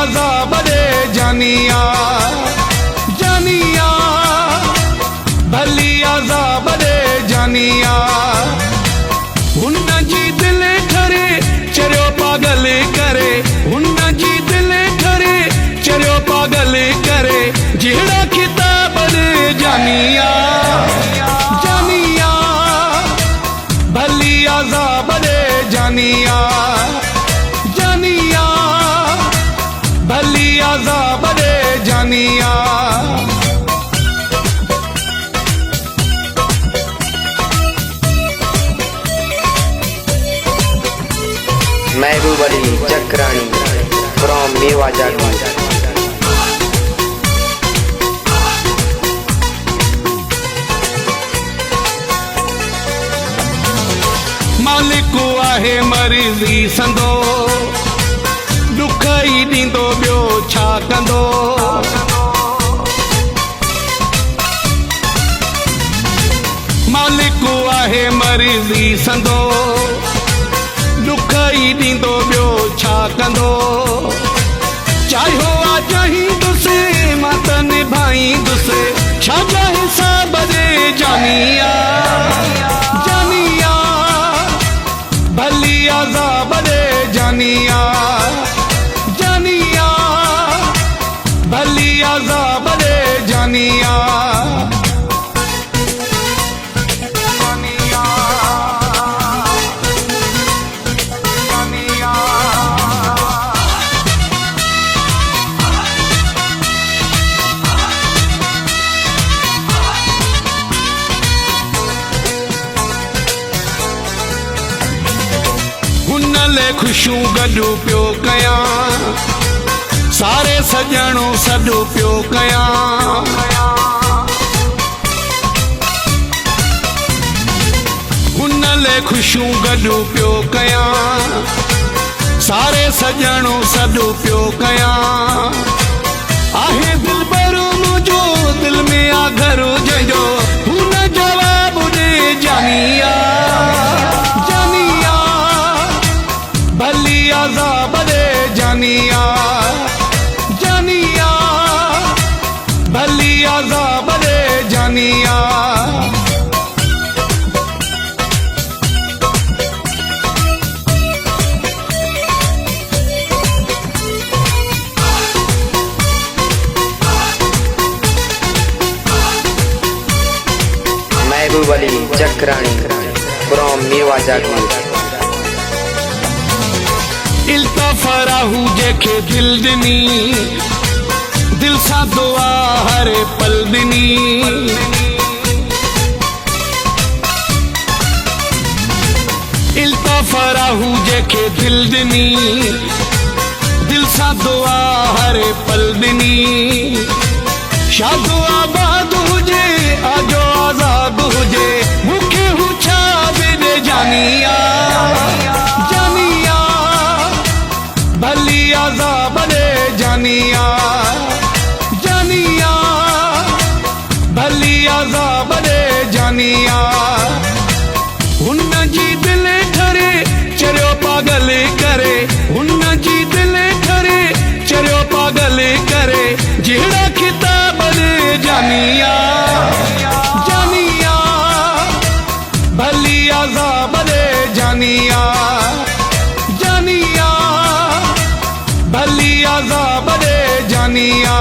अज़ाब दे जानिया जानिया भली अज़ाब दे जानिया हुन जी दिल ठरे चरियो पागल करे हुन जी दिल ठरे चरियो पागल करे जहिड़ा किताब दे जानिया जानिया भली अज़ाब दे जानिया जानिया भली अज़ाब दे जानिया। महबूब अली चक्राणी फ्रॉम मेवा जागी। मालिक आहे मरीज़ी संदो दुख ई ॾींदो ॿियो छा कंदो मालिक आहे मरीज़ी संदो दुख ई ॾींदो ॿियो छा कंदो चाहियो आहे चाहींदुसि मां त निभाईंदुसि छा जा हिसाब दे जानिया जानिया भली अज़ाब दे जानिया जानिया भली अज़ाब दे जानिया। खुशियूं गॾु पियो कयां सारे सॼणो सॾु पियो कयां हुन लाइ खुशियूं गॾु पियो कयां सारे सॼणो सॾु पियो कयां आहे दिल भरो मुंहिंजो दिल में आ घर जंहिंजो हुन जवाब ॾे जानिया भली अज़ाब दे जानिया जानिया भली अज़ाब दे जानिया। महबूब अली चक्राणी फ्रॉम मेवा जागी। इल्तफ़राहू जेके दिल ॾिनी दिल सां दुआ हर पल ॾिनी इल्तफ़राहू जेके दिल ॾिनी दिल सां दुआ हर पल ॾिनी शादो आबाद हुजे आजो आज़ाद हुजे मूंखे हू छा बि जानिया भली अज़ाब दे जानिया जानिया भली अज़ाब दे जानिया हुन जी दिल ठरे चरियो पागल करे हुन जी दिल ठरे चरियो पागल करे जहिड़ा किताब दे जानिया जानिया भली अज़ाब दे जानिया जानिया भली अज़ाब दे जानिया।